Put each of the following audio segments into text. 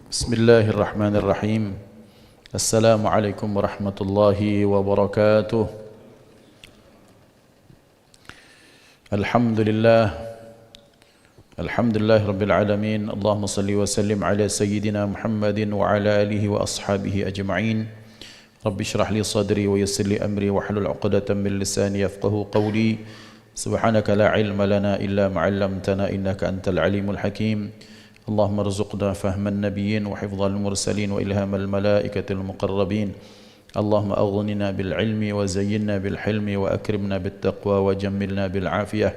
Bismillahirrahmanirrahim. Assalamualaikum warahmatullahi wabarakatuh. Alhamdulillah Rabbil alamin. Allahumma salli wa sallim ala sayyidina Muhammadin wa ala alihi wa ashabihi ajma'in. Rabbi shrah li sadri wa yassir li amri wa hlul 'uqdatam min lisani yafqahu qawli. Subhanaka la ilma lana illa ma 'allamtana innaka antal alimul hakim. اللهم ارزقنا فهم النبيين وحفظ المرسلين وإلهام الملائكة المقربين. اللهم أغننا بالعلم وزينا بالحلم وأكرمنا بالتقوى وجملنا بالعافية.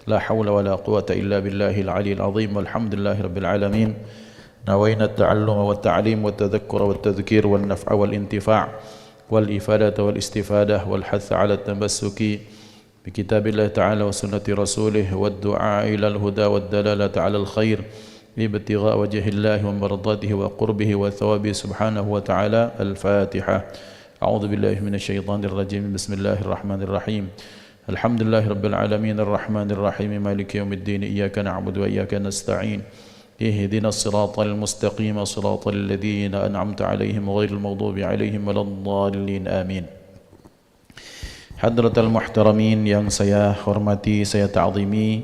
لا حول ولا قوة إلا بالله العلي العظيم. والحمد لله رب العالمين. نوينا التعلم والتعليم والتذكر والتذكير والنفع والانتفاع والإفادة والاستفادة والحث على التمسك بكتاب الله تعالى وسنة رسوله والدعاء إلى الهدى والدلالة على الخير ابتغاء وجه الله ومرضاته وقربه وثوابه سبحانه وتعالى. الفاتحة. أعوذ بالله من الشيطان الرجيم. بسم الله الرحمن الرحيم. الحمد لله رب العالمين الرحمن الرحيم مالك يوم الدين. إياك نعبد وإياك نستعين. اهدنا الصراط المستقيم صراط الذين أنعمت عليهم غير المغضوب عليهم ولا الضالين. آمين. Hadratal muhtaramin yang saya hormati, saya ta'zimi,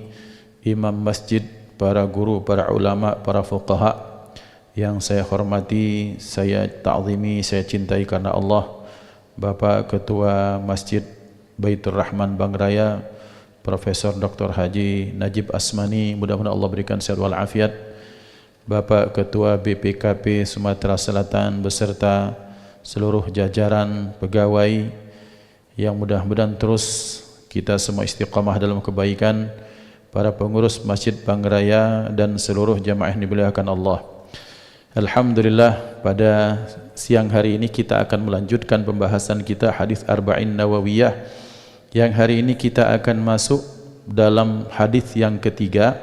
imam masjid, para guru, para ulama, para fuqaha yang saya hormati, saya ta'zimi, saya cintai karena Allah, Bapak Ketua Masjid Baitur Rahman Bangraya, Profesor Dr. Haji Najib Asmani, mudah-mudahan Allah berikan sehat wal afiat, Bapak Ketua BPKP Sumatera Selatan beserta seluruh jajaran pegawai yang mudah-mudahan terus kita semua istiqamah dalam kebaikan, para pengurus Masjid Bangraya dan seluruh jamaah yang dimuliakan Allah. Alhamdulillah, pada siang hari ini kita akan melanjutkan pembahasan kita hadis Arba'in Nawawiyah, yang hari ini kita akan masuk dalam hadis yang ketiga,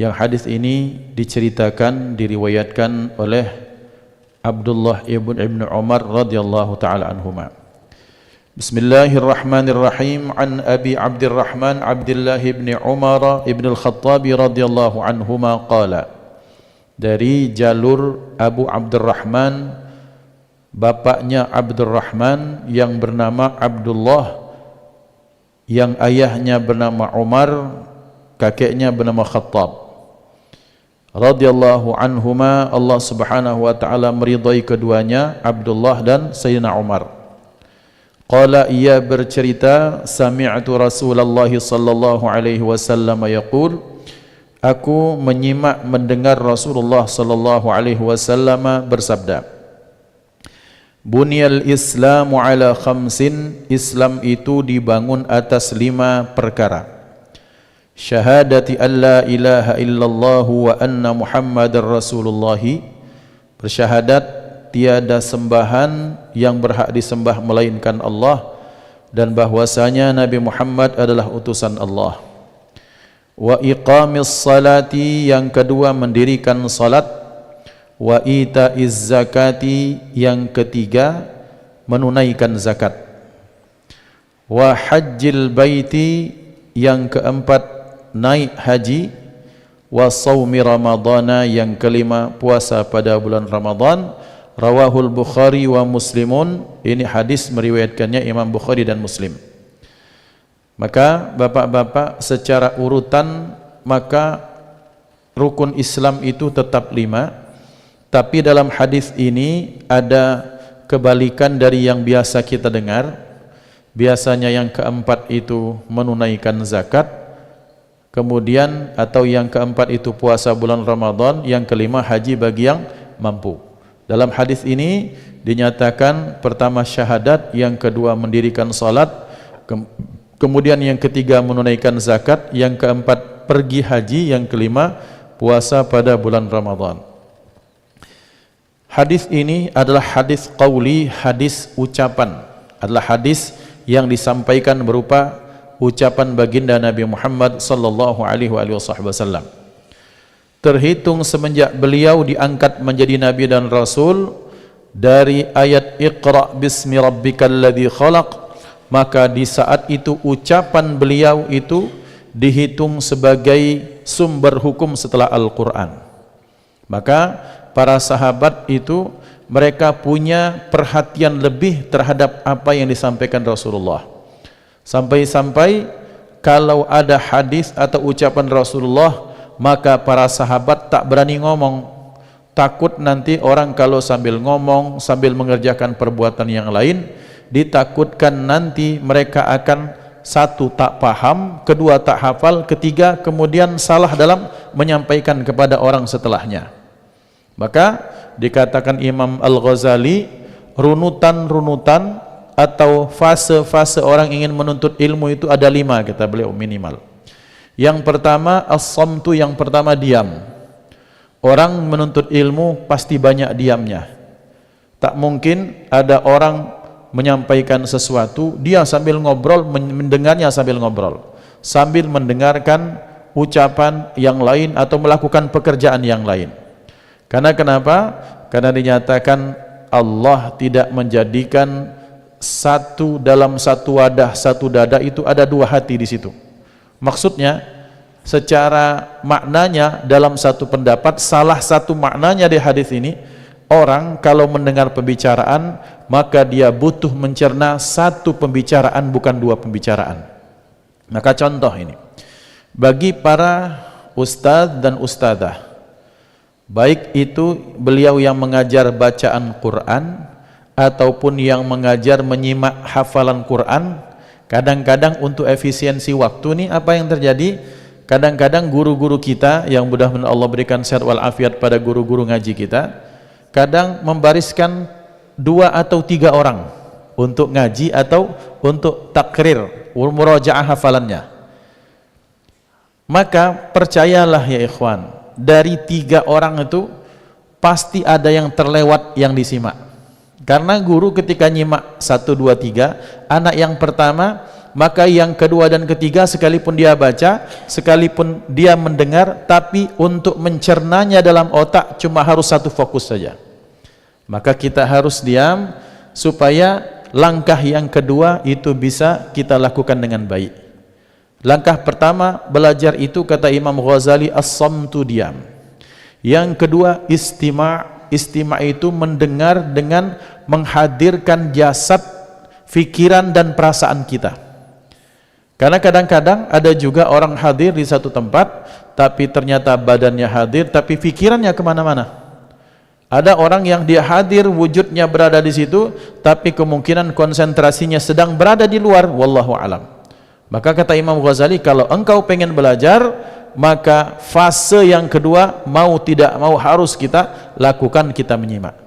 yang hadis ini diceritakan, diriwayatkan oleh Abdullah ibn Umar radhiyallahu taala anhuma. Bismillahirrahmanirrahim. An Abi Abdurrahman Abdullah ibn Umar ibn al-Khattab radhiyallahu anhuma qala. Dari jalur Abu Abdurrahman, bapaknya Abdurrahman yang bernama Abdullah, yang ayahnya bernama Umar, kakeknya bernama Khattab, radhiyallahu anhuma. Allah Subhanahu wa taala meridai keduanya, Abdullah dan Sayyidina Umar. Qala, ia bercerita, sami'tu Rasulullah sallallahu alaihi wasallam yaqul, aku menyimak mendengar Rasulullah sallallahu alaihi wasallam bersabda, Bunyal Islamu ala khamsin, Islam itu dibangun atas 5 perkara. Syahadati an la ilaha illallah wa anna Muhammadar Rasulullah, bersyahadat tiada sembahan yang berhak disembah melainkan Allah, dan bahwasanya Nabi Muhammad adalah utusan Allah. Wa iqamis salati, yang kedua mendirikan salat. Wa itaiz zakati, yang ketiga menunaikan zakat. Wa hajjil baiti, yang keempat naik haji. Wa saumi ramadana, yang kelima puasa pada bulan Ramadan. Rawahul Bukhari wa Muslimun, ini hadis meriwayatkannya Imam Bukhari dan Muslim. Maka bapak-bapak, secara urutan maka rukun Islam itu tetap 5, tapi dalam hadis ini ada kebalikan dari yang biasa kita dengar. Biasanya yang keempat itu menunaikan zakat, kemudian atau yang keempat itu puasa bulan Ramadan, yang kelima haji bagi yang mampu. Dalam hadis ini dinyatakan pertama syahadat, yang kedua mendirikan salat, kemudian yang ketiga menunaikan zakat, yang keempat pergi haji, yang kelima puasa pada bulan Ramadan. Hadis ini adalah hadis qauli, hadis ucapan, adalah hadis yang disampaikan berupa ucapan baginda Nabi Muhammad sallallahu alaihi wasallam. Terhitung semenjak beliau diangkat menjadi nabi dan rasul, dari ayat Iqra bismi rabbikal ladzi khalaq, maka di saat itu ucapan beliau itu dihitung sebagai sumber hukum setelah Al-Quran. Maka para sahabat itu mereka punya perhatian lebih terhadap apa yang disampaikan Rasulullah. Sampai-sampai kalau ada hadis atau ucapan Rasulullah, maka para sahabat tak berani ngomong. Takut nanti orang kalau sambil ngomong, sambil mengerjakan perbuatan yang lain, ditakutkan nanti mereka akan satu tak paham, kedua tak hafal, ketiga kemudian salah dalam menyampaikan kepada orang setelahnya. Maka dikatakan Imam Al-Ghazali, runutan-runutan atau fase-fase orang ingin menuntut ilmu itu ada 5, kata beliau minimal. Yang pertama as-samtu, yang pertama diam. Orang menuntut ilmu pasti banyak diamnya. Tak mungkin ada orang menyampaikan sesuatu dia sambil ngobrol, mendengarnya sambil ngobrol, sambil mendengarkan ucapan yang lain atau melakukan pekerjaan yang lain. Karena kenapa? Karena dinyatakan Allah tidak menjadikan satu dalam satu wadah, satu dada itu ada 2 hati di situ. Maksudnya secara maknanya dalam satu pendapat, salah satu maknanya di hadis ini, orang kalau mendengar pembicaraan maka dia butuh mencerna satu pembicaraan, bukan 2 pembicaraan. Maka contoh ini bagi para ustadz dan ustadzah, baik itu beliau yang mengajar bacaan Quran ataupun yang mengajar menyimak hafalan Quran, kadang-kadang untuk efisiensi waktu nih apa yang terjadi? Kadang-kadang guru-guru kita yang mudah-mudahan Allah berikan sehat walafiat pada guru-guru ngaji kita, kadang membariskan 2 atau 3 orang untuk ngaji atau untuk takrir, murajaah hafalannya. Maka percayalah ya ikhwan, dari 3 orang itu pasti ada yang terlewat yang disimak. Karena guru ketika nyimak 1, 2, 3, anak yang pertama, maka yang kedua dan ketiga sekalipun dia baca, sekalipun dia mendengar, tapi untuk mencernanya dalam otak cuma harus satu fokus saja. Maka kita harus diam supaya langkah yang kedua itu bisa kita lakukan dengan baik. Langkah pertama belajar itu kata Imam Ghazali as-samtu, diam. Yang kedua istima'. Istima' itu mendengar dengan menghadirkan jasad, fikiran dan perasaan kita. Karena kadang-kadang ada juga orang hadir di satu tempat tapi ternyata badannya hadir tapi pikirannya kemana-mana. Ada orang yang dia hadir, wujudnya berada di situ, tapi kemungkinan konsentrasinya sedang berada di luar, wallahu alam. Maka kata Imam Ghazali, kalau engkau pengen belajar, maka fase yang kedua mau tidak mau harus kita lakukan, kita menyimak.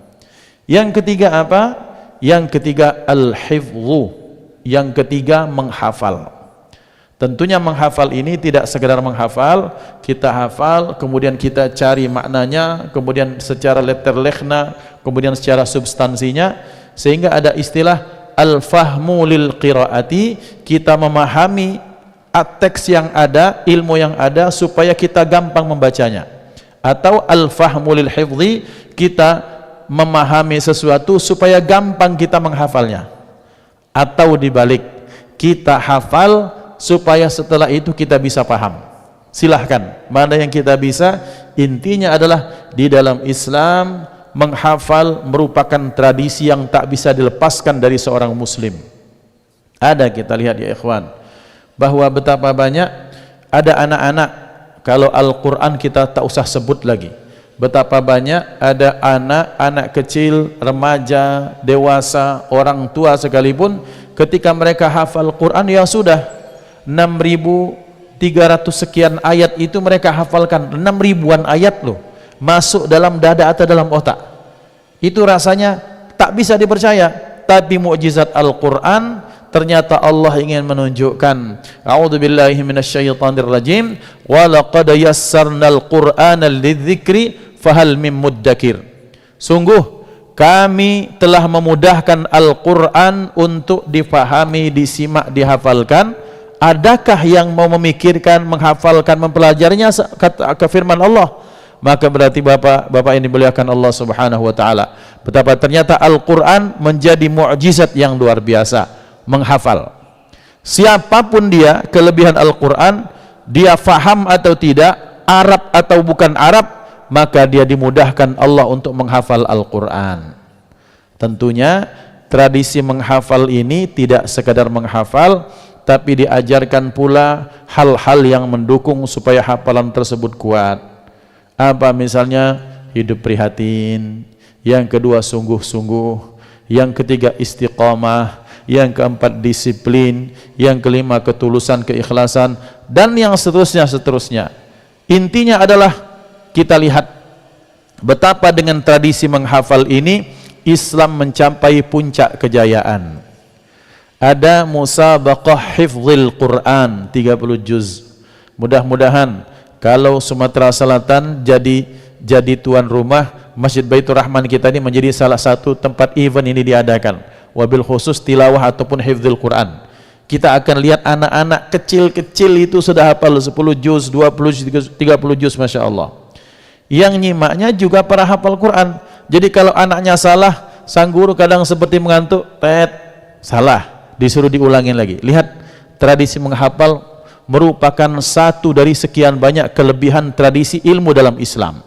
Yang ketiga apa? Yang ketiga al-hifdhu. Yang ketiga menghafal. Tentunya menghafal ini tidak sekedar menghafal, kita hafal, kemudian kita cari maknanya, kemudian secara letterlechna, kemudian secara substansinya, sehingga ada istilah al-fahmu lil qiraati, kita memahami teks yang ada, ilmu yang ada, supaya kita gampang membacanya. Atau al-fahmu lil hifdhi, kita memahami sesuatu supaya gampang kita menghafalnya. Atau dibalik, kita hafal supaya setelah itu kita bisa paham. Silahkan, mana yang kita bisa. Intinya adalah di dalam Islam menghafal merupakan tradisi yang tak bisa dilepaskan dari seorang muslim. Ada, kita lihat ya ikhwan, bahwa betapa banyak ada anak-anak, kalau Al-Quran kita tak usah sebut lagi, betapa banyak ada anak-anak kecil, remaja, dewasa, orang tua sekalipun, ketika mereka hafal Quran ya sudah 6.300 sekian ayat itu mereka hafalkan, 6.000-an ayat loh, masuk dalam dada atau dalam otak. Itu rasanya tak bisa dipercaya, tapi mukjizat Al-Quran. Ternyata Allah ingin menunjukkan, a'udzubillahi minasyaitonir rajim, wa laqad yassarnal qur'ana lidzikri fahal mim muddakir. Sungguh kami telah memudahkan Al-Quran untuk difahami, disimak, dihafalkan. Adakah yang mau memikirkan, menghafalkan, mempelajarinya? Kata firman Allah. Maka berarti Bapak ini dimuliakan Allah Subhanahu wa taala, betapa ternyata Al-Quran menjadi mukjizat yang luar biasa. Menghafal, siapapun dia, kelebihan Al-Quran, dia faham atau tidak, Arab atau bukan Arab, maka dia dimudahkan Allah untuk menghafal Al-Quran. Tentunya tradisi menghafal ini tidak sekadar menghafal, tapi diajarkan pula hal-hal yang mendukung supaya hafalan tersebut kuat. Apa misalnya? Hidup prihatin, yang kedua sungguh-sungguh, yang ketiga istiqamah, yang keempat disiplin, yang kelima ketulusan, keikhlasan, dan yang seterusnya. Intinya adalah kita lihat betapa dengan tradisi menghafal ini Islam mencapai puncak kejayaan. Ada musabaqah hifdzil Quran 30 juz. Mudah-mudahan kalau Sumatera Selatan jadi tuan rumah, Masjid Baitur Rahman kita ini menjadi salah satu tempat event ini diadakan. Wabil khusus tilawah ataupun hifdzil Quran. Kita akan lihat anak-anak kecil-kecil itu sudah hafal 10 juz, 20 juz, 30 juz, Masya Allah. Yang nyimaknya juga para hafal Quran. Jadi kalau anaknya salah, sang guru kadang seperti mengantuk, salah, disuruh diulangin lagi. Lihat, tradisi menghafal merupakan satu dari sekian banyak kelebihan tradisi ilmu dalam Islam.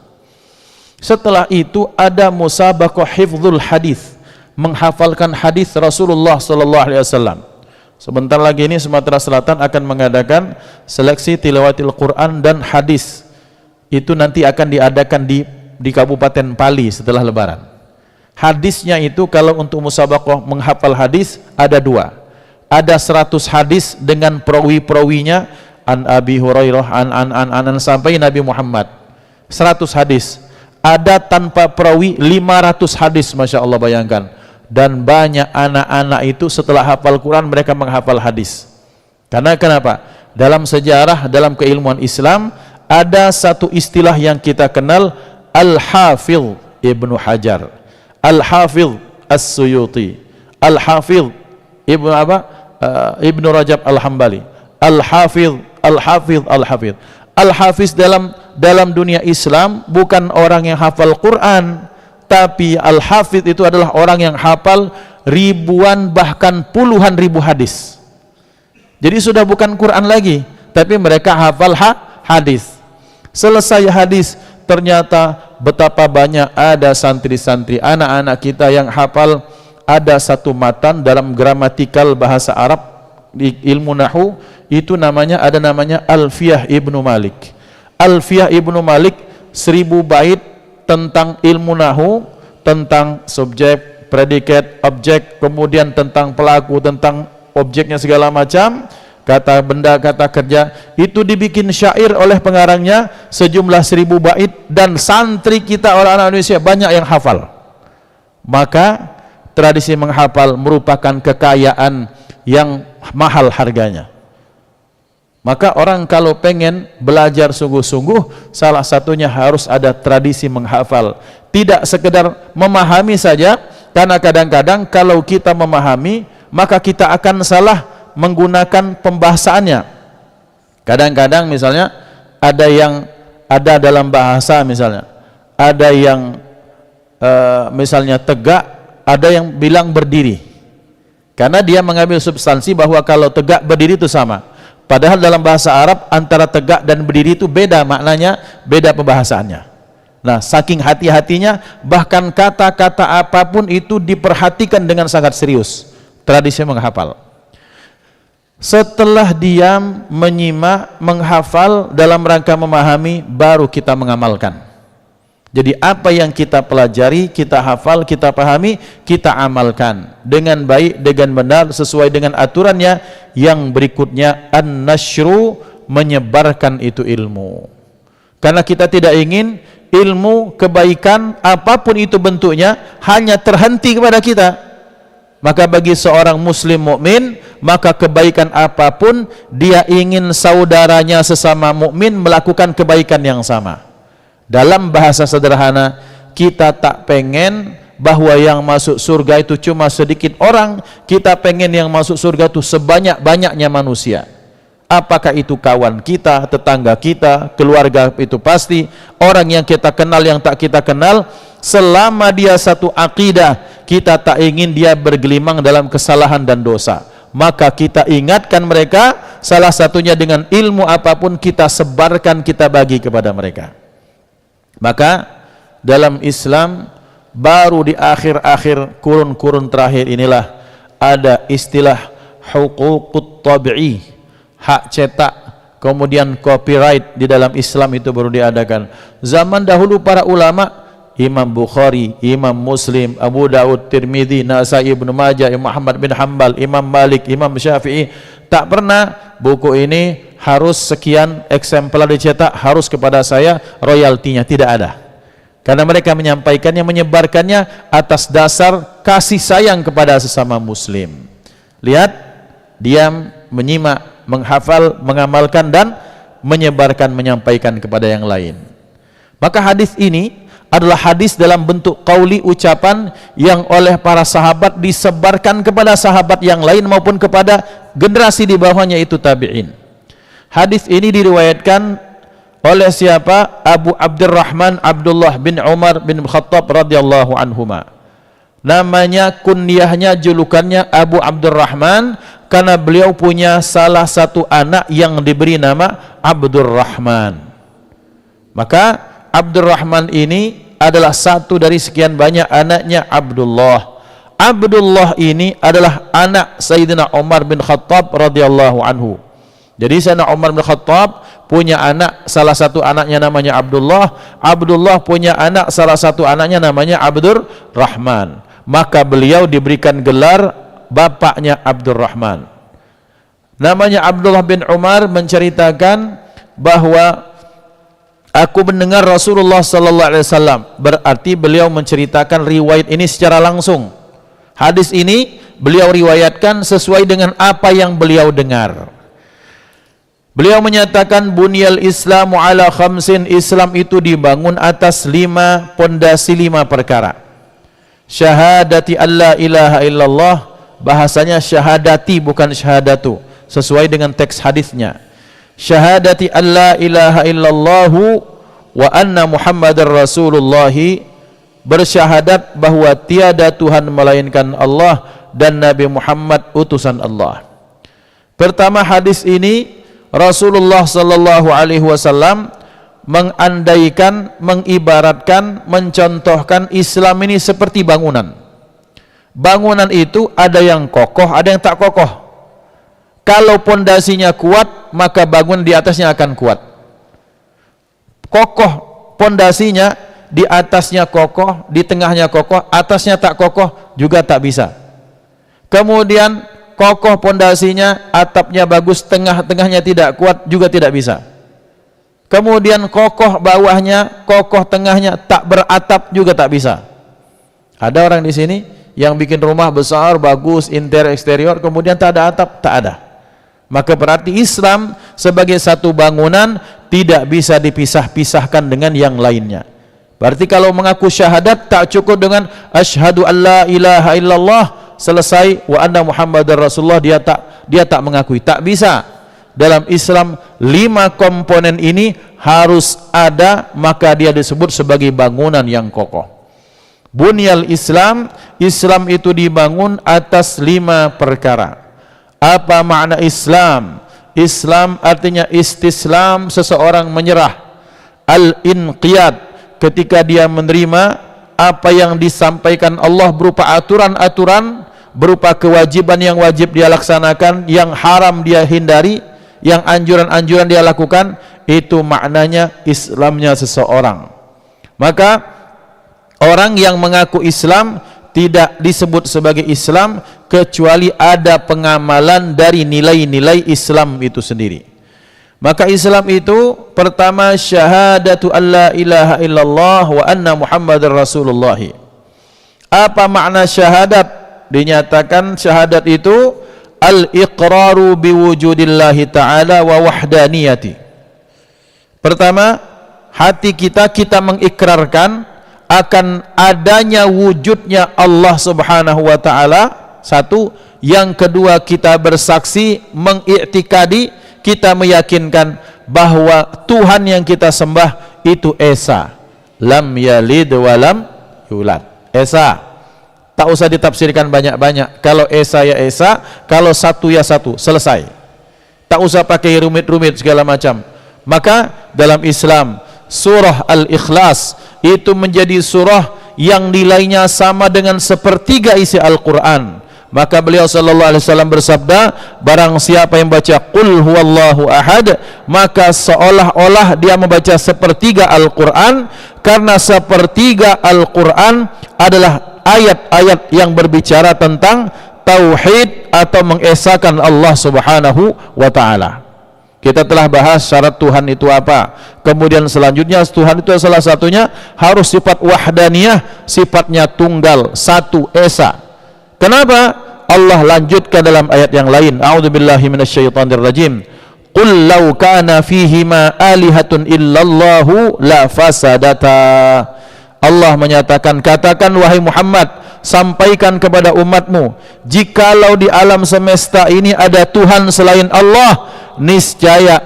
Setelah itu ada musabaqah hifdzul hadis, menghafalkan hadis Rasulullah sallallahu alaihi wasallam. Sebentar lagi ini Sumatera Selatan akan mengadakan seleksi tilawatil Quran dan hadis. Itu nanti akan diadakan di Kabupaten Pali setelah Lebaran. Hadisnya itu kalau untuk musabaqah menghafal hadis ada 2. Ada 100 hadis dengan perawi-perawinya, an Abi Hurairah an sampai Nabi Muhammad. 100 hadis. Ada tanpa perawi 500 hadis, Masya Allah, bayangkan. Dan banyak anak-anak itu setelah hafal Quran mereka menghafal hadis. Karena kenapa? Dalam sejarah, dalam keilmuan Islam ada satu istilah yang kita kenal, Al-Hafidh Ibnu Hajar, Al-Hafidh As-Suyuti, Al-Hafidh Ibnu Rajab Al-Hambali, Al-Hafidh Al-Hafiz dalam dunia Islam bukan orang yang hafal Quran, tapi Al-Hafidh itu adalah orang yang hafal ribuan bahkan puluhan ribu hadis. Jadi sudah bukan Quran lagi, tapi mereka hafal hadis. Selesai hadis, ternyata betapa banyak ada santri-santri anak-anak kita yang hafal ada satu matan dalam gramatikal bahasa Arab di ilmu nahwu, itu namanya Alfiyah Ibnu Malik. Alfiyah Ibnu Malik 1000 bait tentang ilmu nahwu, tentang subjek, predikat, objek, kemudian tentang pelaku, tentang objeknya segala macam, kata benda, kata kerja, itu dibikin syair oleh pengarangnya sejumlah 1000 bait, dan santri kita orang-orang Indonesia banyak yang hafal. Maka tradisi menghafal merupakan kekayaan yang mahal harganya. Maka orang kalau pengen belajar sungguh-sungguh, salah satunya harus ada tradisi menghafal. Tidak sekedar memahami saja, karena kadang-kadang kalau kita memahami, maka kita akan salah menggunakan pembahasannya. Kadang-kadang misalnya ada dalam bahasa misalnya, ada yang misalnya tegak, ada yang bilang berdiri. Karena dia mengambil substansi bahwa kalau tegak berdiri itu sama. Padahal dalam bahasa Arab antara tegak dan berdiri itu beda maknanya, beda pembahasannya. Nah, saking hati-hatinya, bahkan kata-kata apapun itu diperhatikan dengan sangat serius. Tradisi menghafal. Setelah diam, menyimak, menghafal dalam rangka memahami, baru kita mengamalkan. Jadi apa yang kita pelajari, kita hafal, kita pahami, kita amalkan dengan baik, dengan benar, sesuai dengan aturannya. Yang berikutnya, an-nashru, menyebarkan itu ilmu. Karena kita tidak ingin ilmu, kebaikan, apapun itu bentuknya, hanya terhenti kepada kita. Maka bagi seorang muslim mukmin, maka kebaikan apapun, dia ingin saudaranya sesama mukmin melakukan kebaikan yang sama. Dalam bahasa sederhana, kita tak pengen bahwa yang masuk surga itu cuma sedikit orang, kita pengen yang masuk surga itu sebanyak-banyaknya manusia. Apakah itu kawan kita, tetangga kita, keluarga, itu pasti orang yang kita kenal, yang tak kita kenal, selama dia satu akidah, kita tak ingin dia bergelimang dalam kesalahan dan dosa. Maka kita ingatkan mereka, salah satunya dengan ilmu apapun kita sebarkan, kita bagi kepada mereka. Maka dalam Islam baru di akhir-akhir kurun-kurun terakhir inilah ada istilah huququt tabi'i, hak cetak, kemudian copyright di dalam Islam itu baru diadakan. Zaman dahulu para ulama, Imam Bukhari, Imam Muslim, Abu Daud, Tirmidzi, Nasai, Ibnu Majah, Imam Ahmad bin Hanbal, Imam Malik, Imam Syafi'i, tak pernah buku ini harus sekian eksemplar dicetak, harus kepada saya royaltinya, tidak ada. Karena mereka menyampaikannya, menyebarkannya atas dasar kasih sayang kepada sesama muslim. Lihat, diam, menyimak, menghafal, mengamalkan dan menyebarkan, menyampaikan kepada yang lain. Maka hadis ini adalah hadis dalam bentuk qauli, ucapan yang oleh para sahabat disebarkan kepada sahabat yang lain maupun kepada generasi di bawahnya, itu tabi'in. Hadis ini diriwayatkan oleh siapa? Abu Abdurrahman Abdullah bin Umar bin Khattab radhiyallahu anhuma. Namanya, kunyahnya, julukannya Abu Abdurrahman karena beliau punya salah satu anak yang diberi nama Abdurrahman. Maka Abdurrahman ini adalah satu dari sekian banyak anaknya Abdullah. Abdullah ini adalah anak Sayyidina Umar bin Khattab radhiyallahu anhu. Jadi Sayyidina Umar bin Khattab punya anak, salah satu anaknya namanya Abdullah. Abdullah punya anak, salah satu anaknya namanya Abdurrahman. Maka beliau diberikan gelar bapaknya Abdurrahman. Namanya Abdullah bin Umar menceritakan bahwa aku mendengar Rasulullah sallallahu alaihi wasallam. Berarti beliau menceritakan riwayat ini secara langsung. Hadis ini beliau riwayatkan sesuai dengan apa yang beliau dengar. Beliau menyatakan bunyal Islamu ala khamsin, Islam itu dibangun atas 5 pondasi, 5 perkara. Syahadati alla ilaha illallah, bahasanya syahadati bukan syahadatu, sesuai dengan teks hadisnya. Syahadati alla ilaha illallahu wa anna Muhammadar Rasulullah, bersyahadat bahwa tiada Tuhan melainkan Allah dan Nabi Muhammad utusan Allah. Pertama, hadis ini Rasulullah sallallahu alaihi wasallam mengandaikan, mengibaratkan, mencontohkan Islam ini seperti bangunan. Bangunan itu ada yang kokoh, ada yang tak kokoh. Kalau pondasinya kuat, maka bangunan di atasnya akan kuat. Kokoh pondasinya, di atasnya kokoh, di tengahnya kokoh, atasnya tak kokoh juga tak bisa. Kemudian kokoh pondasinya, atapnya bagus, tengah-tengahnya tidak kuat juga tidak bisa. Kemudian kokoh bawahnya, kokoh tengahnya, tak beratap juga tak bisa. Ada orang di sini yang bikin rumah besar, bagus, interior, eksterior, kemudian tak ada atap, tak ada. Maka berarti Islam sebagai satu bangunan tidak bisa dipisah-pisahkan dengan yang lainnya. Berarti kalau mengaku syahadat tak cukup dengan asyhadu alla ilaha illallah selesai wa anna Muhammadar Rasulullah, dia tak mengakui, tak bisa. Dalam Islam 5 komponen ini harus ada, maka dia disebut sebagai bangunan yang kokoh. Bunyal Islam, Islam itu dibangun atas 5 perkara. Apa makna Islam? Islam artinya istislam, seseorang menyerah. Al-inqiyad, ketika dia menerima apa yang disampaikan Allah berupa aturan-aturan, berupa kewajiban yang wajib dia laksanakan, yang haram dia hindari, yang anjuran-anjuran dia lakukan, itu maknanya Islamnya seseorang. Maka orang yang mengaku Islam tidak disebut sebagai Islam kecuali ada pengamalan dari nilai-nilai Islam itu sendiri. Maka Islam itu pertama syahadatu alla ilaha illallah wa anna Muhammadar Rasulullah. Apa makna syahadat? Dinyatakan syahadat itu al-iqraru biwujudillahi ta'ala wa wahdaniyati. Pertama, hati kita mengikrarkan akan adanya wujudnya Allah subhanahu wa ta'ala. Satu. Yang kedua, kita bersaksi, mengiktikadi, kita meyakinkan bahwa Tuhan yang kita sembah itu Esa, lam yalid walam yulad. Esa, tak usah ditafsirkan banyak-banyak. Kalau Esa ya Esa, kalau satu ya satu, selesai. Tak usah pakai rumit-rumit segala macam. Maka dalam Islam surah Al-Ikhlas itu menjadi surah yang nilainya sama dengan sepertiga isi Al-Quran. Maka beliau sallallahu alaihi wasallam bersabda, barang siapa yang baca qul huwallahu ahad, maka seolah-olah dia membaca sepertiga Al-Quran, karena sepertiga Al-Quran adalah ayat-ayat yang berbicara tentang tauhid atau mengesahkan Allah Subhanahu wa taala. Kita telah bahas syarat Tuhan itu apa. Kemudian selanjutnya Tuhan itu salah satunya harus sifat wahdaniyah, sifatnya tunggal, satu, esa. Kenapa? Allah lanjutkan dalam ayat yang lain. A'udzubillahi minasyaitonirrajim. Qul law kana fihima alihatun illallahu la fasadata. Allah menyatakan, katakan wahai Muhammad, sampaikan kepada umatmu, jikalau di alam semesta ini ada Tuhan selain Allah, niscaya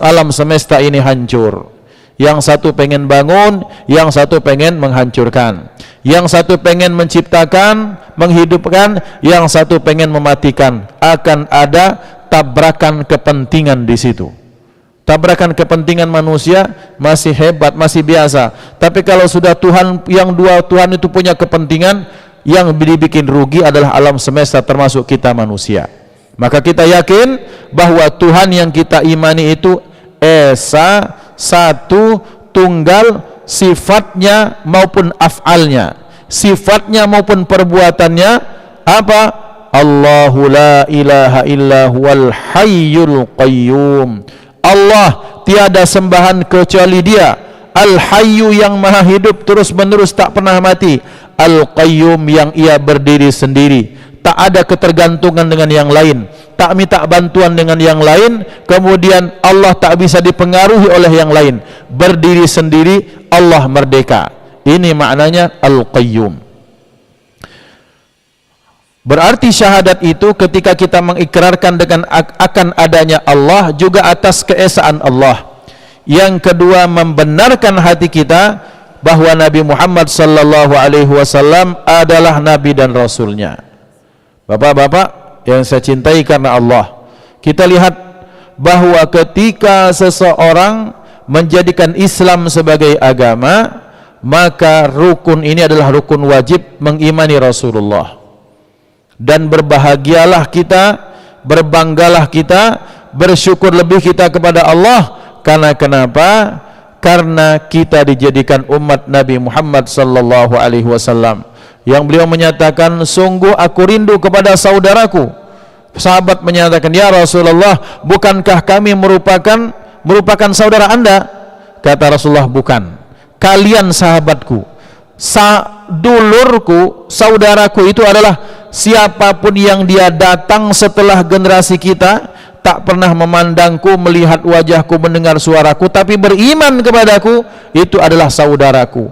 alam semesta ini hancur. Yang satu pengen bangun, yang satu pengen menghancurkan. Yang satu pengen menciptakan, menghidupkan, yang satu pengen mematikan. Akan ada tabrakan kepentingan di situ. Tabrakan kepentingan manusia masih hebat, masih biasa. Tapi kalau sudah Tuhan, yang dua Tuhan itu punya kepentingan, yang dibikin rugi adalah alam semesta termasuk kita manusia. Maka kita yakin bahwa Tuhan yang kita imani itu esa, satu, tunggal, sifatnya maupun af'alnya, sifatnya maupun perbuatannya apa? Allahu la ilaha illa huwal hayyul qayyum. Allah tiada sembahan kecuali Dia, Al-Hayyu yang maha hidup terus menerus tak pernah mati, Al-Qayyum yang Ia berdiri sendiri, tak ada ketergantungan dengan yang lain, tak minta bantuan dengan yang lain, kemudian Allah tak bisa dipengaruhi oleh yang lain, berdiri sendiri, Allah merdeka. Ini maknanya Al-Qayyum. Berarti syahadat itu ketika kita mengikrarkan dengan akan adanya Allah, juga atas keesaan Allah. Yang kedua, membenarkan hati kita bahwa Nabi Muhammad sallallahu alaihi wasallam adalah nabi dan rasulnya. Bapak-bapak yang saya cintai karena Allah, kita lihat bahwa ketika seseorang menjadikan Islam sebagai agama, maka rukun ini adalah rukun wajib, mengimani Rasulullah. Dan berbahagialah kita, berbanggalah kita, bersyukur lebih kita kepada Allah. Karena kenapa? Karena kita dijadikan umat Nabi Muhammad sallallahu alaihi wasallam, yang beliau menyatakan, sungguh aku rindu kepada saudaraku. Sahabat menyatakan, ya Rasulullah, bukankah kami merupakan saudara Anda? Kata Rasulullah, bukan, kalian sahabatku, dulurku, saudaraku itu adalah siapapun yang dia datang setelah generasi kita, tak pernah memandangku, melihat wajahku, mendengar suaraku, tapi beriman kepadaku, itu adalah saudaraku.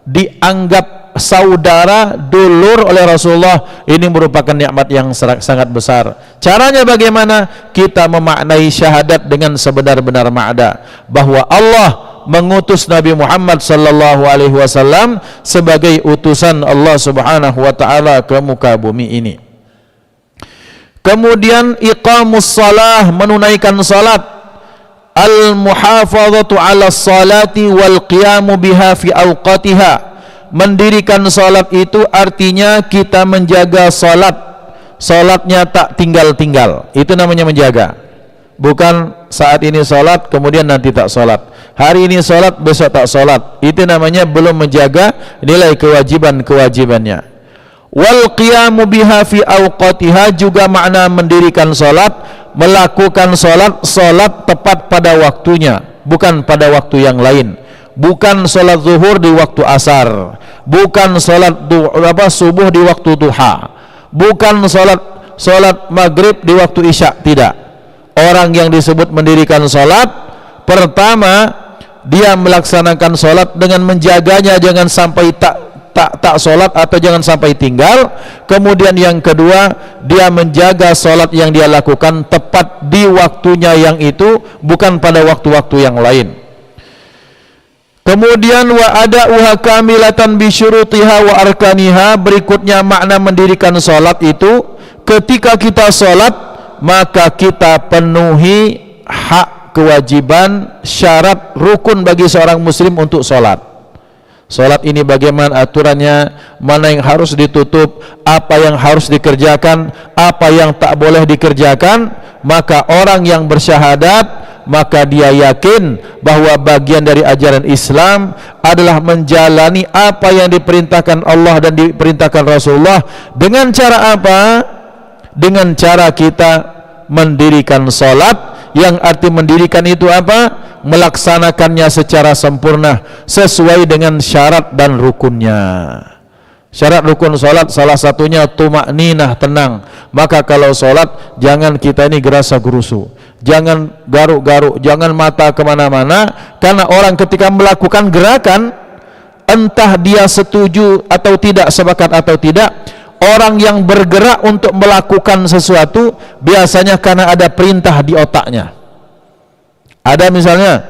Dianggap saudara, dulur oleh Rasulullah, ini merupakan nikmat yang sangat besar. Caranya bagaimana? Kita memaknai syahadat dengan sebenar-benar makna, bahwa Allah mengutus Nabi Muhammad sallallahu alaihi wasallam sebagai utusan Allah Subhanahu wa taala ke muka bumi ini. Kemudian iqamus shalah, menunaikan salat, al muhafazatu ala salati wal qiyamu biha fi awqatiha. Mendirikan salat itu artinya kita menjaga salat, salatnya tak tinggal-tinggal, itu namanya menjaga. Bukan saat ini salat kemudian nanti tak salat, hari ini salat besok tak salat, itu namanya belum menjaga nilai kewajiban-kewajibannya. Wal qiyamu biha fi awqatiha juga makna mendirikan salat, melakukan salat tepat pada waktunya, bukan pada waktu yang lain. Bukan salat zuhur di waktu asar, bukan salat subuh di waktu duha, bukan salat maghrib di waktu isya, tidak. Orang yang disebut mendirikan salat, pertama dia melaksanakan salat dengan menjaganya, jangan sampai tak salat atau jangan sampai tinggal. Kemudian yang kedua, dia menjaga salat yang dia lakukan tepat di waktunya yang itu, bukan pada waktu-waktu yang lain. Kemudian wa ada'uha kamilatan bi syurutiha wa arkaniha, berikutnya makna mendirikan salat itu ketika kita salat maka kita penuhi hak kewajiban, syarat, rukun bagi seorang muslim untuk sholat. Sholat ini bagaimana aturannya, mana yang harus ditutup, apa yang harus dikerjakan, apa yang tak boleh dikerjakan. Maka orang yang bersyahadat, maka dia yakin bahwa bagian dari ajaran Islam adalah menjalani apa yang diperintahkan Allah dan diperintahkan Rasulullah. Dengan cara apa? Dengan cara kita mendirikan sholat, yang arti mendirikan itu apa? Melaksanakannya secara sempurna sesuai dengan syarat dan rukunnya. Syarat rukun sholat salah satunya tumakninah, tenang. Maka kalau sholat jangan kita ini gerasa gerusu, jangan garuk-garuk, jangan mata kemana-mana. Karena orang ketika melakukan gerakan, entah dia setuju atau tidak, sepakat atau tidak, orang yang bergerak untuk melakukan sesuatu biasanya karena ada perintah di otaknya. Ada misalnya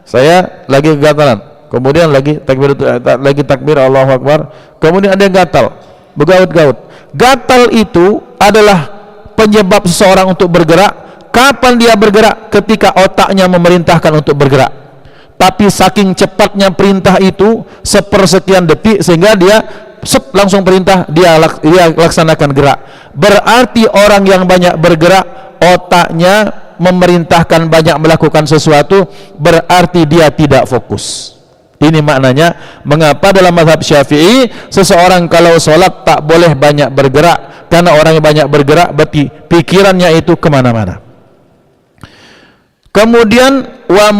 saya lagi kegatalan, kemudian lagi takbir Allahu Akbar, kemudian ada yang gatal, bergaut-gaut. Gatal itu adalah penyebab seseorang untuk bergerak. Kapan dia bergerak? Ketika otaknya memerintahkan untuk bergerak. Tapi saking cepatnya perintah itu, sepersekian detik, sehingga dia langsung perintah, dia laksanakan gerak. Berarti orang yang banyak bergerak, otaknya memerintahkan banyak melakukan sesuatu, berarti dia tidak fokus. Ini maknanya mengapa dalam mazhab Syafi'i seseorang kalau sholat tak boleh banyak bergerak, karena orang yang banyak bergerak berarti pikirannya itu kemana-mana. Kemudian wa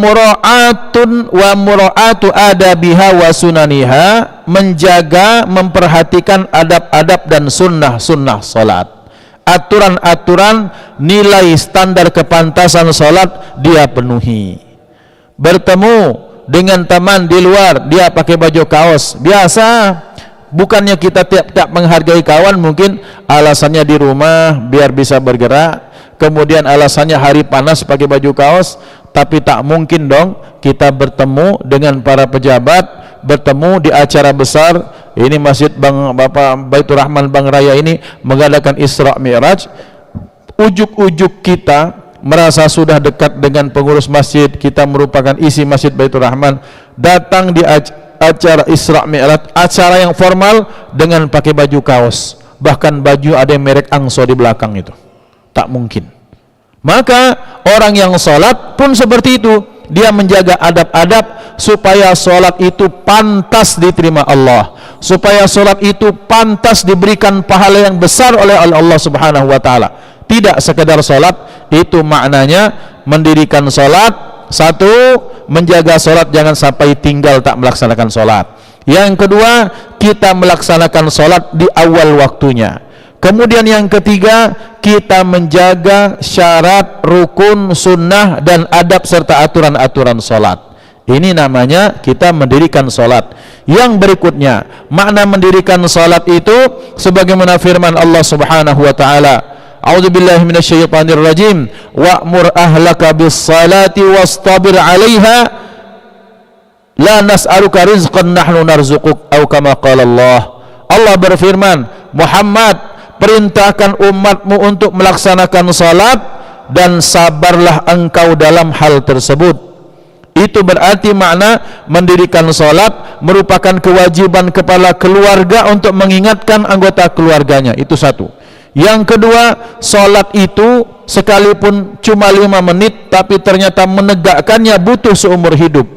mura'atu adabiha wa sunaniha, menjaga, memperhatikan adab-adab dan sunnah-sunnah sholat. Aturan-aturan, nilai standar kepantasan sholat dia penuhi. Bertemu dengan teman di luar, dia pakai baju kaos biasa, bukannya kita tiap-tiap menghargai kawan, mungkin alasannya di rumah biar bisa bergerak, kemudian alasannya hari panas pakai baju kaos. Tapi tak mungkin dong kita bertemu dengan para pejabat, bertemu di acara besar. Ini masjid Bapak Baitur Rahman Bang Raya ini mengadakan Isra Mi'raj. Ujuk-ujuk kita merasa sudah dekat dengan pengurus masjid, kita merupakan isi masjid Baitur Rahman, datang di acara Isra Mi'raj, acara yang formal, dengan pakai baju kaos, bahkan baju ada yang merek Angso di belakang itu. Tak mungkin. Maka orang yang sholat pun seperti itu, dia menjaga adab-adab supaya sholat itu pantas diterima Allah, supaya sholat itu pantas diberikan pahala yang besar oleh Allah Subhanahu wa ta'ala. Tidak sekedar sholat, itu maknanya mendirikan sholat. Satu, menjaga sholat jangan sampai tinggal tak melaksanakan sholat. Yang kedua, kita melaksanakan sholat di awal waktunya. Kemudian yang ketiga, kita menjaga syarat, rukun, sunnah, dan adab serta aturan-aturan sholat. Ini namanya kita mendirikan sholat. Yang berikutnya, makna mendirikan sholat itu sebagaimana firman Allah Subhanahu wa ta'ala, a'udzubillahi minasyaitonirrajim, wa'mur ahlaka bis-salati wastabir 'alaiha la nas'aluka rizqan nahnu narzuquk, atau kama qala Allah. Allah berfirman, Muhammad, perintahkan umatmu untuk melaksanakan salat dan sabarlah engkau dalam hal tersebut. Itu berarti makna mendirikan salat merupakan kewajiban kepala keluarga untuk mengingatkan anggota keluarganya. Itu satu. Yang kedua, salat itu sekalipun cuma 5 menit tapi ternyata menegakkannya butuh seumur hidup.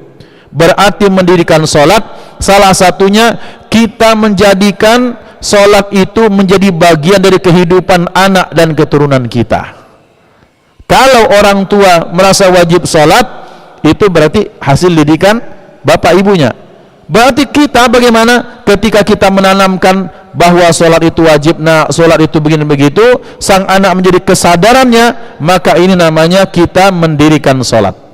Berarti mendirikan salat salah satunya kita menjadikan sholat itu menjadi bagian dari kehidupan anak dan keturunan kita. Kalau orang tua merasa wajib sholat, itu berarti hasil didikan bapak ibunya. Berarti kita bagaimana ketika kita menanamkan bahwa sholat itu wajib, nah sholat itu begini begitu, sang anak menjadi kesadarannya, maka ini namanya kita mendirikan sholat.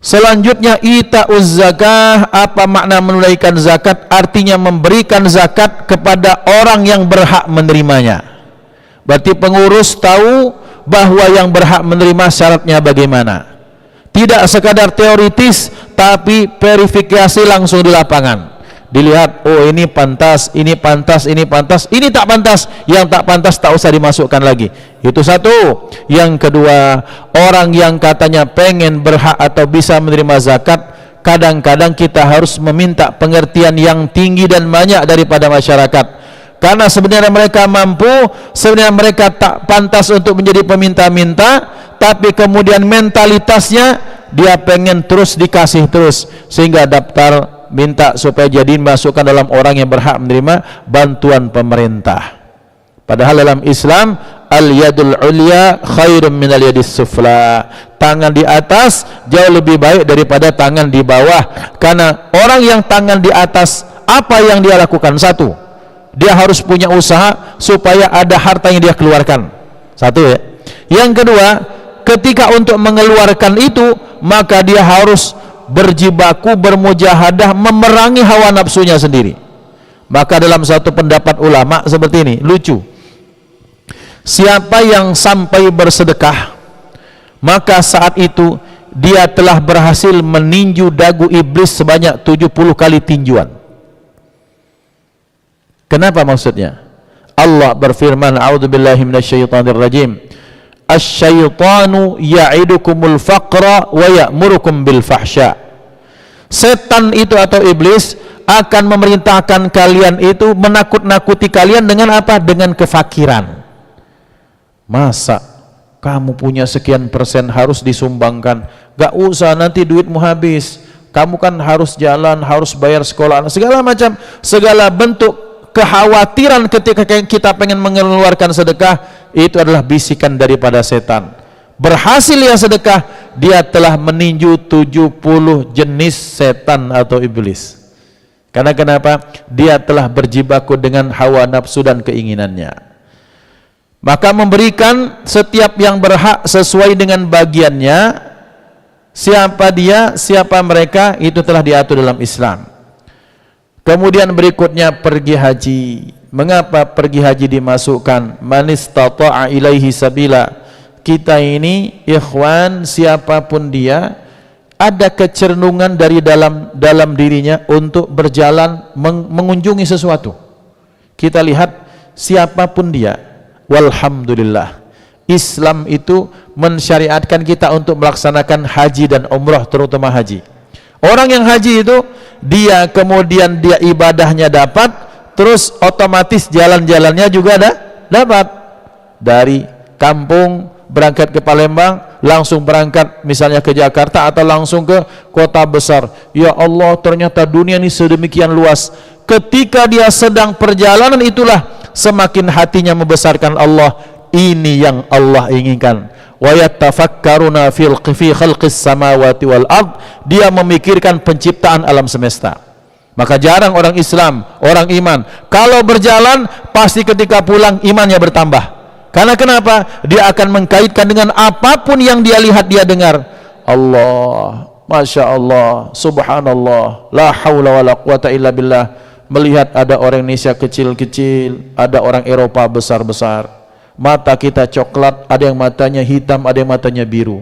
Selanjutnya, ita'uz zakah. Apa makna menunaikan zakat? Artinya memberikan zakat kepada orang yang berhak menerimanya. Berarti pengurus tahu bahwa yang berhak menerima syaratnya bagaimana. Tidak sekadar teoritis, tapi verifikasi langsung di lapangan. dilihat, oh ini pantas, ini pantas, ini pantas, ini tak pantas. Yang tak pantas tak usah dimasukkan lagi. Itu satu. Yang kedua, orang yang katanya pengen berhak atau bisa menerima zakat, kadang-kadang kita harus meminta pengertian yang tinggi dan banyak daripada masyarakat. Karena sebenarnya mereka mampu, sebenarnya mereka tak pantas untuk menjadi peminta-minta, tapi kemudian mentalitasnya dia pengen terus dikasih terus, sehingga daftar minta supaya jadi masukkan dalam orang yang berhak menerima bantuan pemerintah. Padahal dalam Islam, al-yadul ulya khairun minal yadis sufla. Tangan di atas jauh lebih baik daripada tangan di bawah. Karena orang yang tangan di atas, apa yang dia lakukan? Satu, dia harus punya usaha supaya ada harta yang dia keluarkan. Satu ya. Yang kedua, ketika untuk mengeluarkan itu, maka dia harus berjibaku, bermujahadah, memerangi hawa nafsunya sendiri. Maka dalam satu pendapat ulama seperti ini, lucu. Siapa yang sampai bersedekah, maka saat itu dia telah berhasil meninju dagu iblis sebanyak 70 kali tinjuan. Kenapa maksudnya? Allah berfirman, a'udzubillahi minasyaitonirrajim, asy-syaitanu ya'idukumul faqra wa ya'murukum bil fahsya. Setan itu atau iblis akan memerintahkan kalian itu, menakut-nakuti kalian dengan apa? Dengan kefakiran. Masa kamu punya sekian persen harus disumbangkan? Gak usah, nanti duitmu habis. Kamu kan harus jalan, harus bayar sekolah, segala macam, segala bentuk kekhawatiran ketika kita pengen mengeluarkan sedekah, itu adalah bisikan daripada setan. Berhasil ya sedekah, dia telah meninju 70 jenis setan atau iblis. Karena kenapa? Dia telah berjibaku dengan hawa nafsu dan keinginannya. Maka memberikan setiap yang berhak sesuai dengan bagiannya. Siapa dia, siapa mereka, itu telah diatur dalam Islam. Kemudian berikutnya pergi haji. Mengapa pergi haji dimasukkan? Man istata'a ilaihi sabila. Kita ini ikhwan, siapapun dia, ada kecernungan dari dalam dirinya untuk berjalan mengunjungi sesuatu. Kita lihat siapapun dia, walhamdulillah, Islam itu mensyariatkan kita untuk melaksanakan haji dan umrah, terutama haji. Orang yang haji itu, dia kemudian dia ibadahnya dapat, terus otomatis jalan-jalannya juga dapat. Dari kampung berangkat ke Palembang, langsung berangkat misalnya ke Jakarta atau langsung ke kota besar. Ya Allah, ternyata dunia ini sedemikian luas. Ketika dia sedang perjalanan, itulah semakin hatinya membesarkan Allah. Ini yang Allah inginkan. Wa yatafakkaruna fi khalqis samawati wal ard. Dia memikirkan penciptaan alam semesta. Maka jarang orang Islam, orang iman, kalau berjalan pasti ketika pulang imannya bertambah. Karena kenapa? Dia akan mengkaitkan dengan apapun yang dia lihat, dia dengar. Allah, Masya Allah, Subhanallah, la hawla wa la quwata illa billah. Melihat ada orang Indonesia kecil-kecil, ada orang Eropa besar-besar. Mata kita coklat, ada yang matanya hitam, ada yang matanya biru.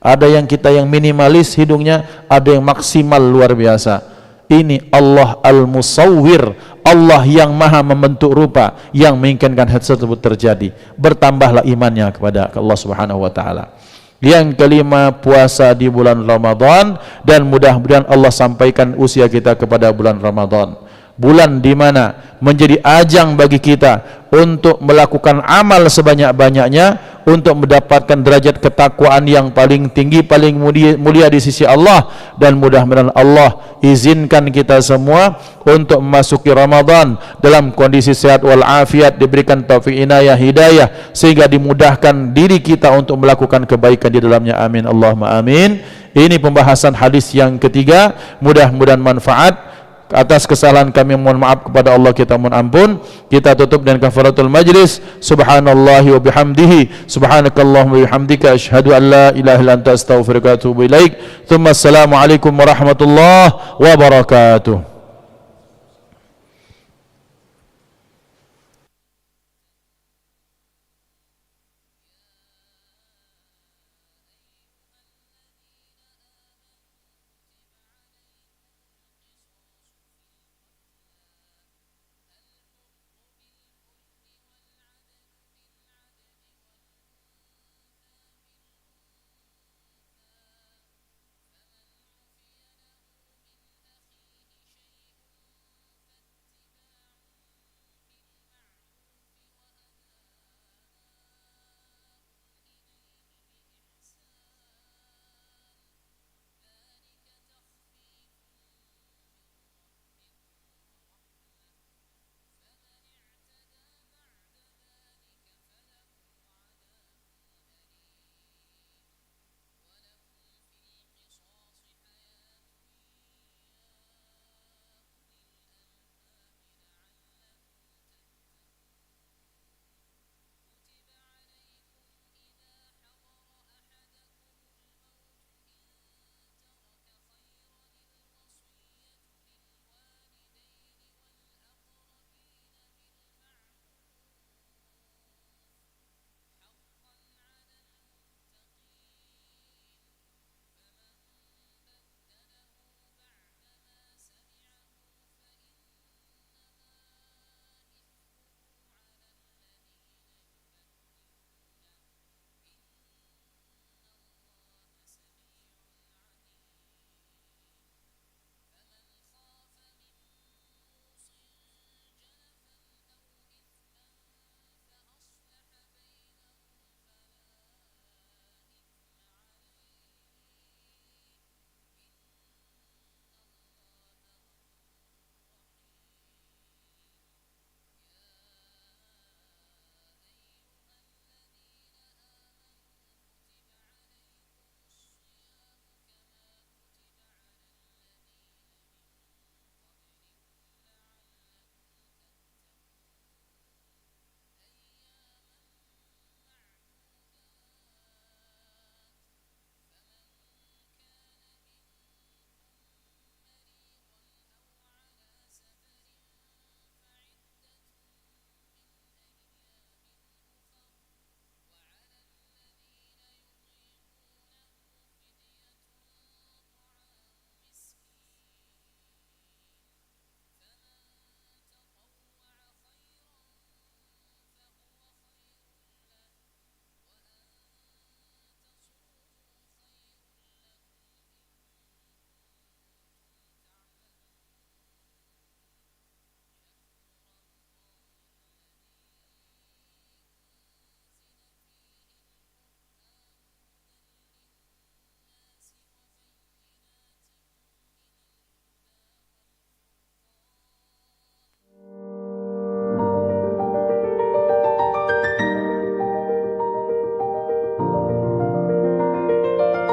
Ada yang kita yang minimalis hidungnya, ada yang maksimal luar biasa. Ini Allah Al-Musawwir, Allah yang maha membentuk rupa, yang menginginkan hal tersebut terjadi. Bertambahlah imannya kepada Allah Subhanahu wa ta'ala. Yang kelima, puasa di bulan Ramadan, dan mudah-mudahan Allah sampaikan usia kita kepada bulan Ramadan. Bulan di mana menjadi ajang bagi kita untuk melakukan amal sebanyak-banyaknya, untuk mendapatkan derajat ketakwaan yang paling tinggi, paling mulia di sisi Allah. Dan mudah-mudahan Allah izinkan kita semua untuk memasuki Ramadan dalam kondisi sehat walafiat, diberikan taufik, inayah, hidayah, sehingga dimudahkan diri kita untuk melakukan kebaikan di dalamnya. Amin Allahumma amin. Ini pembahasan hadis yang ketiga, mudah-mudahan manfaat. Atas kesalahan kami mohon maaf kepada Allah, kita mohon ampun. Kita tutup dengan kafaratul majlis. Subhanallahi wa bihamdihi, subhanakallahumma wa bihamdika, asyhadu an la ilaha illa anta astaghfiruka wa atubu ilaik. Tsumma assalamu alaikum warahmatullahi wabarakatuh.